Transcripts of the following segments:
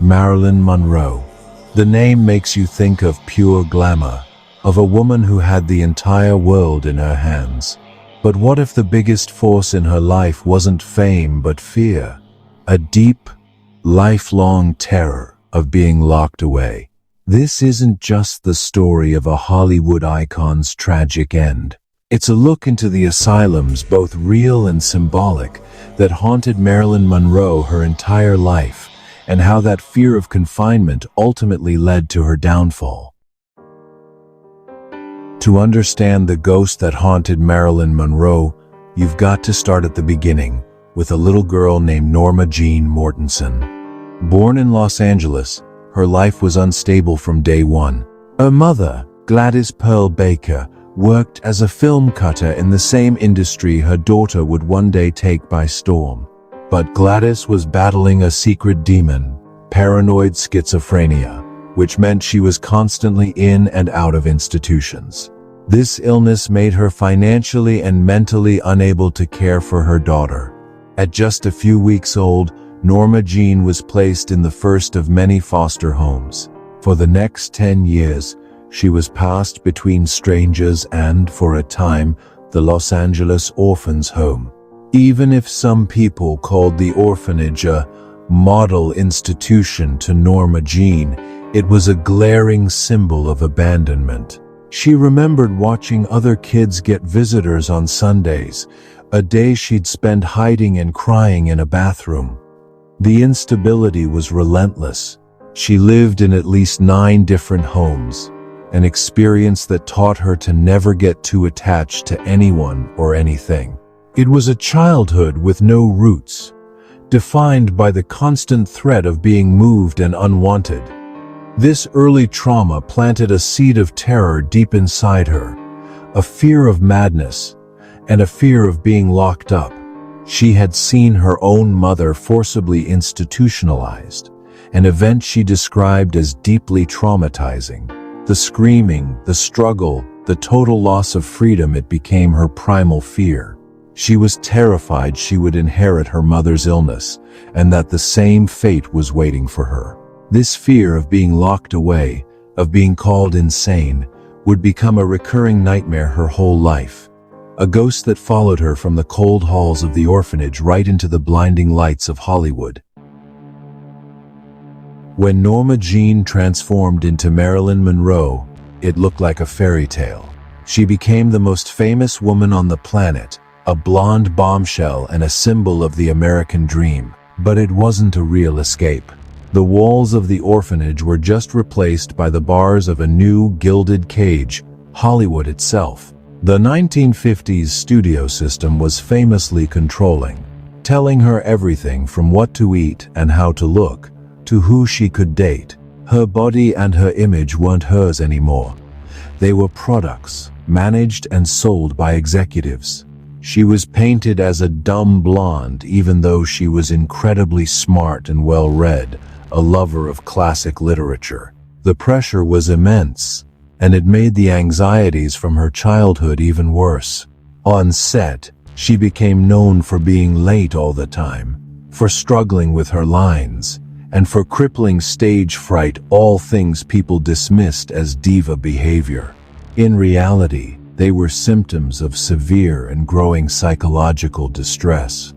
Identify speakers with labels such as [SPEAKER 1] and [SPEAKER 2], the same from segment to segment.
[SPEAKER 1] Marilyn Monroe. The name makes you think of pure glamour, of a woman who had the entire world in her hands. But what if the biggest force in her life wasn't fame but fear? A deep, lifelong terror of being locked away. This isn't just the story of a Hollywood icon's tragic end. It's a look into the asylums, both real and symbolic, that haunted Marilyn Monroe her entire life, and how that fear of confinement ultimately led to her downfall. To understand the ghost that haunted Marilyn Monroe, you've got to start at the beginning, with a little girl named Norma Jean Mortensen. Born in Los Angeles, her life was unstable from day one. Her mother, Gladys Pearl Baker, worked as a film cutter in the same industry her daughter would one day take by storm. But Gladys was battling a secret demon, paranoid schizophrenia, which meant she was constantly in and out of institutions. This illness made her financially and mentally unable to care for her daughter. At just a few weeks old, Norma Jean was placed in the first of many foster homes. For the next 10 years, she was passed between strangers and, for a time, the Los Angeles Orphans' Home. Even if some people called the orphanage a model institution to Norma Jean, it was a glaring symbol of abandonment. She remembered watching other kids get visitors on Sundays, a day she'd spend hiding and crying in a bathroom. The instability was relentless. She lived in at least 9 different homes, an experience that taught her to never get too attached to anyone or anything. It was a childhood with no roots, defined by the constant threat of being moved and unwanted. This early trauma planted a seed of terror deep inside her, a fear of madness, and a fear of being locked up. She had seen her own mother forcibly institutionalized, an event she described as deeply traumatizing. The screaming, the struggle, the total loss of freedom, it became her primal fear. She was terrified she would inherit her mother's illness, and that the same fate was waiting for her. This fear of being locked away, of being called insane, would become a recurring nightmare her whole life. A ghost that followed her from the cold halls of the orphanage right into the blinding lights of Hollywood. When Norma Jean transformed into Marilyn Monroe, it looked like a fairy tale. She became the most famous woman on the planet, a blonde bombshell and a symbol of the American dream. But it wasn't a real escape. The walls of the orphanage were just replaced by the bars of a new gilded cage, Hollywood itself. The 1950s studio system was famously controlling, telling her everything from what to eat and how to look, to who she could date. Her body and her image weren't hers anymore. They were products, managed and sold by executives. She was painted as a dumb blonde even though she was incredibly smart and well-read, a lover of classic literature. The pressure was immense, and it made the anxieties from her childhood even worse. On set, she became known for being late all the time, for struggling with her lines, and for crippling stage fright, all things people dismissed as diva behavior. In reality, they were symptoms of severe and growing psychological distress.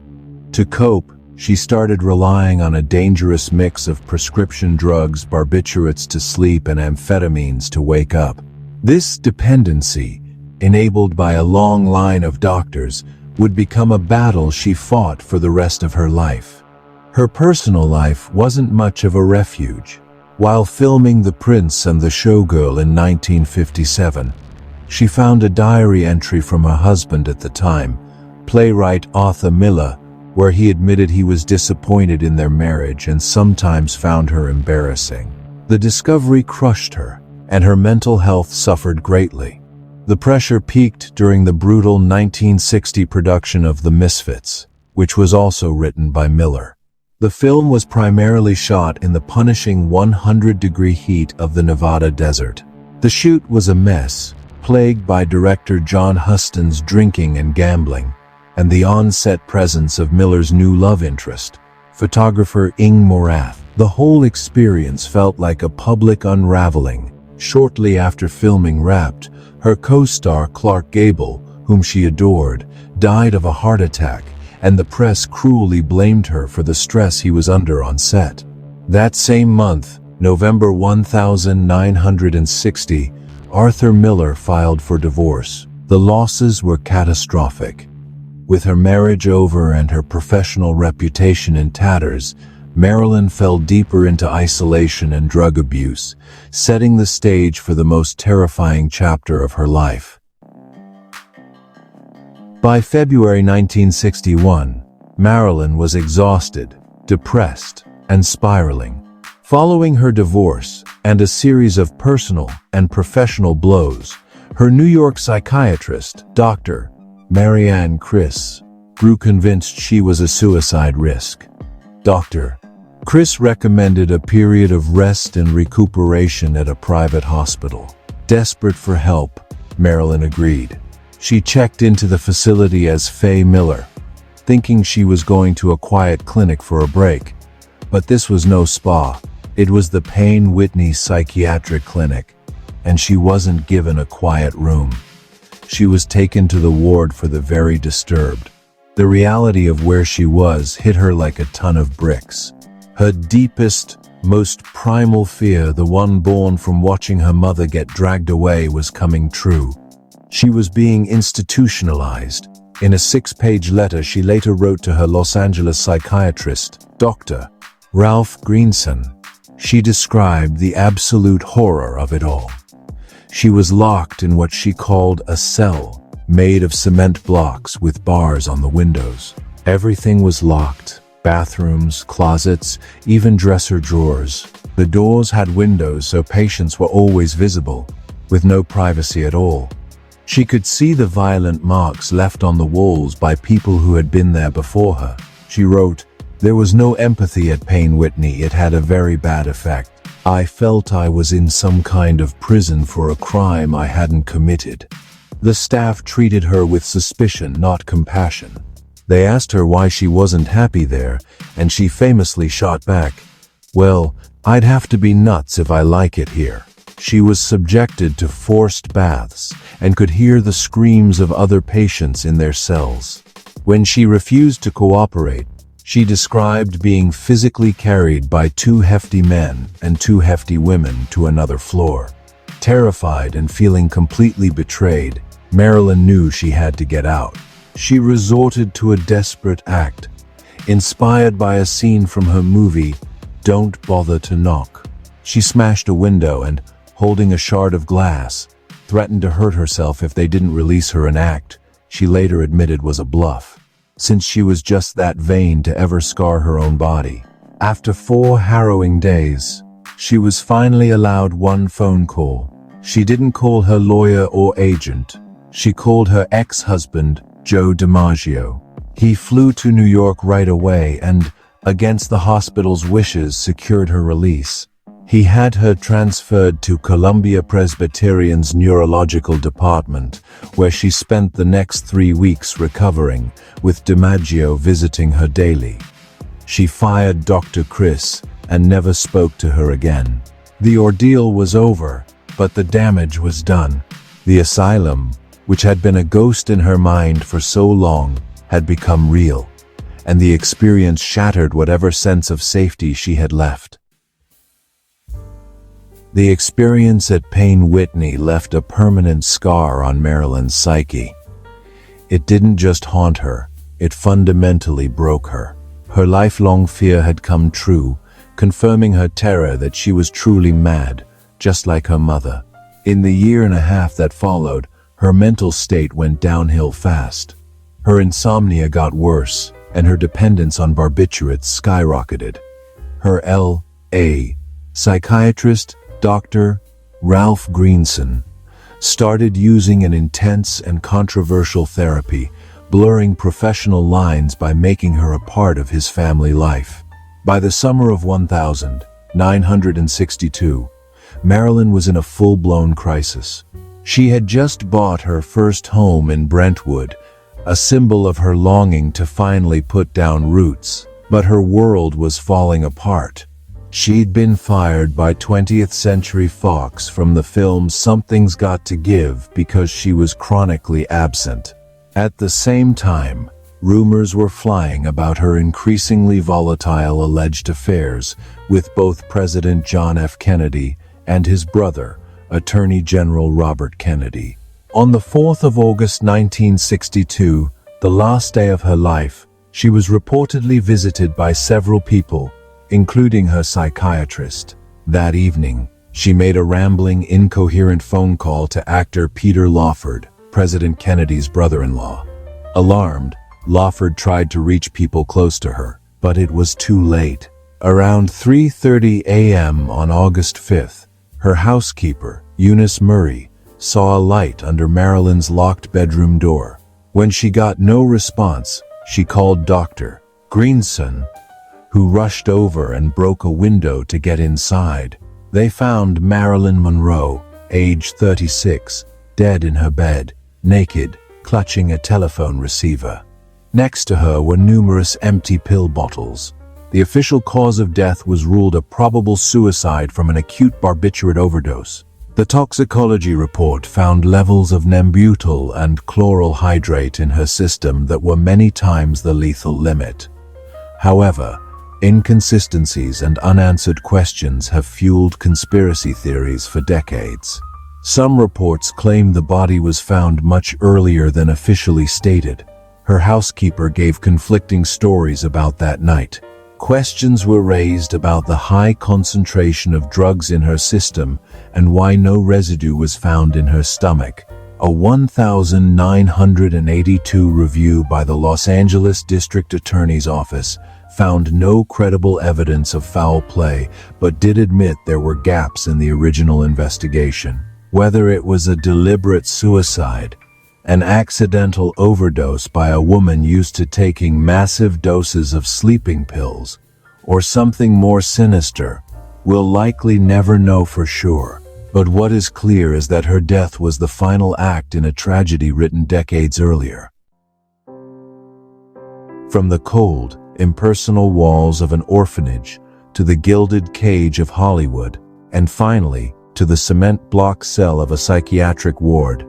[SPEAKER 1] To cope, she started relying on a dangerous mix of prescription drugs, barbiturates to sleep, and amphetamines to wake up. This dependency, enabled by a long line of doctors, would become a battle she fought for the rest of her life. Her personal life wasn't much of a refuge. While filming The Prince and the Showgirl in 1957, she found a diary entry from her husband at the time, playwright Arthur Miller, where he admitted he was disappointed in their marriage and sometimes found her embarrassing. The discovery crushed her, and her mental health suffered greatly. The pressure peaked during the brutal 1960 production of The Misfits, which was also written by Miller. The film was primarily shot in the punishing 100-degree heat of the Nevada desert. The shoot was a mess, plagued by director John Huston's drinking and gambling, and the on-set presence of Miller's new love interest, photographer Ing Morath. The whole experience felt like a public unraveling. Shortly after filming Wrapped, her co-star Clark Gable, whom she adored, died of a heart attack, and the press cruelly blamed her for the stress he was under on set. That same month, November 1960, Arthur Miller filed for divorce. The losses were catastrophic. With her marriage over and her professional reputation in tatters, Marilyn fell deeper into isolation and drug abuse, setting the stage for the most terrifying chapter of her life. By February 1961, Marilyn was exhausted, depressed, and spiraling. Following her divorce and a series of personal and professional blows, her New York psychiatrist, Dr. Marianne Criss, grew convinced she was a suicide risk. Dr. Criss recommended a period of rest and recuperation at a private hospital. Desperate for help, Marilyn agreed. She checked into the facility as Faye Miller, thinking she was going to a quiet clinic for a break. But this was no spa. It was the Payne Whitney Psychiatric Clinic, and she wasn't given a quiet room. She was taken to the ward for the very disturbed. The reality of where she was hit her like a ton of bricks. Her deepest, most primal fear, the one born from watching her mother get dragged away, was coming true. She was being institutionalized. In a 6-page letter she later wrote to her Los Angeles psychiatrist, Dr. Ralph Greenson, she described the absolute horror of it all. She was locked in what she called a cell, made of cement blocks with bars on the windows. Everything was locked: bathrooms, closets, even dresser drawers. The doors had windows, so patients were always visible, with no privacy at all. She could see the violent marks left on the walls by people who had been there before her. She wrote, "There was no empathy at Payne Whitney. It had a very bad effect. I felt I was in some kind of prison for a crime I hadn't committed." The staff treated her with suspicion, not compassion. They asked her why she wasn't happy there, and she famously shot back, "Well, I'd have to be nuts if I like it here." She was subjected to forced baths and could hear the screams of other patients in their cells. When she refused to cooperate, she described being physically carried by 2 hefty men and 2 hefty women to another floor. Terrified and feeling completely betrayed, Marilyn knew she had to get out. She resorted to a desperate act, inspired by a scene from her movie, Don't Bother to Knock. She smashed a window and, holding a shard of glass, threatened to hurt herself if they didn't release her. An act she later admitted was a bluff, since she was just that vain to ever scar her own body. After 4 harrowing days, she was finally allowed one phone call. She didn't call her lawyer or agent. She called her ex-husband, Joe DiMaggio. He flew to New York right away and, against the hospital's wishes, secured her release. He had her transferred to Columbia Presbyterian's neurological department, where she spent the next 3 weeks recovering, with DiMaggio visiting her daily. She fired Dr. Criss and never spoke to her again. The ordeal was over, but the damage was done. The asylum, which had been a ghost in her mind for so long, had become real, and the experience shattered whatever sense of safety she had left. The experience at Payne Whitney left a permanent scar on Marilyn's psyche. It didn't just haunt her, it fundamentally broke her. Her lifelong fear had come true, confirming her terror that she was truly mad, just like her mother. In the year and a half that followed, her mental state went downhill fast. Her insomnia got worse, and her dependence on barbiturates skyrocketed. Her L.A. psychiatrist, Dr. Ralph Greenson, started using an intense and controversial therapy, blurring professional lines by making her a part of his family life. By the summer of 1962, Marilyn was in a full-blown crisis. She had just bought her first home in Brentwood, a symbol of her longing to finally put down roots. But her world was falling apart. She'd been fired by 20th Century Fox from the film Something's Got to Give because she was chronically absent. At the same time, rumors were flying about her increasingly volatile alleged affairs with both President John F. Kennedy and his brother, Attorney General Robert Kennedy. On the 4th of August 1962, the last day of her life, she was reportedly visited by several people, including her psychiatrist. That evening, she made a rambling, incoherent phone call to actor Peter Lawford, President Kennedy's brother-in-law. Alarmed, Lawford tried to reach people close to her, but it was too late. Around 3:30 a.m. on August 5th, her housekeeper, Eunice Murray, saw a light under Marilyn's locked bedroom door. When she got no response, she called Dr. Greenson, who rushed over and broke a window to get inside. They found Marilyn Monroe, age 36, dead in her bed, naked, clutching a telephone receiver. Next to her were numerous empty pill bottles. The official cause of death was ruled a probable suicide from an acute barbiturate overdose. The toxicology report found levels of nembutal and chloral hydrate in her system that were many times the lethal limit. However, inconsistencies and unanswered questions have fueled conspiracy theories for decades. Some reports claim the body was found much earlier than officially stated. Her housekeeper gave conflicting stories about that night. Questions were raised about the high concentration of drugs in her system and why no residue was found in her stomach. A 1982 review by the Los Angeles District Attorney's Office found no credible evidence of foul play, but did admit there were gaps in the original investigation. Whether it was a deliberate suicide, an accidental overdose by a woman used to taking massive doses of sleeping pills, or something more sinister, we'll likely never know for sure. But what is clear is that her death was the final act in a tragedy written decades earlier. From the cold, impersonal walls of an orphanage, to the gilded cage of Hollywood, and finally, to the cement block cell of a psychiatric ward,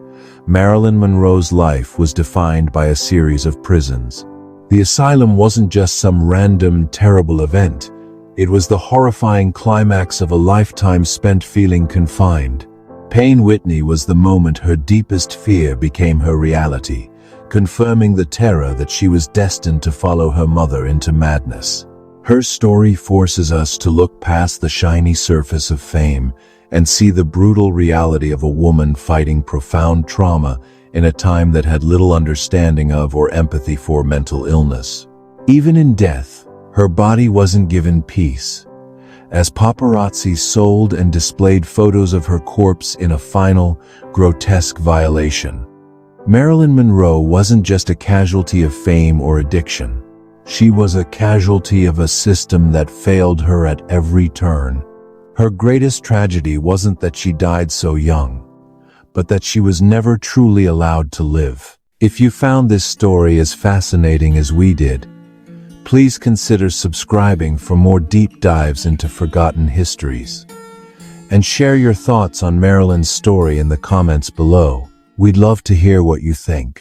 [SPEAKER 1] Marilyn Monroe's life was defined by a series of prisons. The asylum wasn't just some random, terrible event. It was the horrifying climax of a lifetime spent feeling confined. Payne Whitney was the moment her deepest fear became her reality, confirming the terror that she was destined to follow her mother into madness. Her story forces us to look past the shiny surface of fame and see the brutal reality of a woman fighting profound trauma in a time that had little understanding of or empathy for mental illness. Even in death, her body wasn't given peace, as paparazzi sold and displayed photos of her corpse in a final, grotesque violation. Marilyn Monroe wasn't just a casualty of fame or addiction. She was a casualty of a system that failed her at every turn. Her greatest tragedy wasn't that she died so young, but that she was never truly allowed to live. If you found this story as fascinating as we did, please consider subscribing for more deep dives into forgotten histories. And share your thoughts on Marilyn's story in the comments below. We'd love to hear what you think.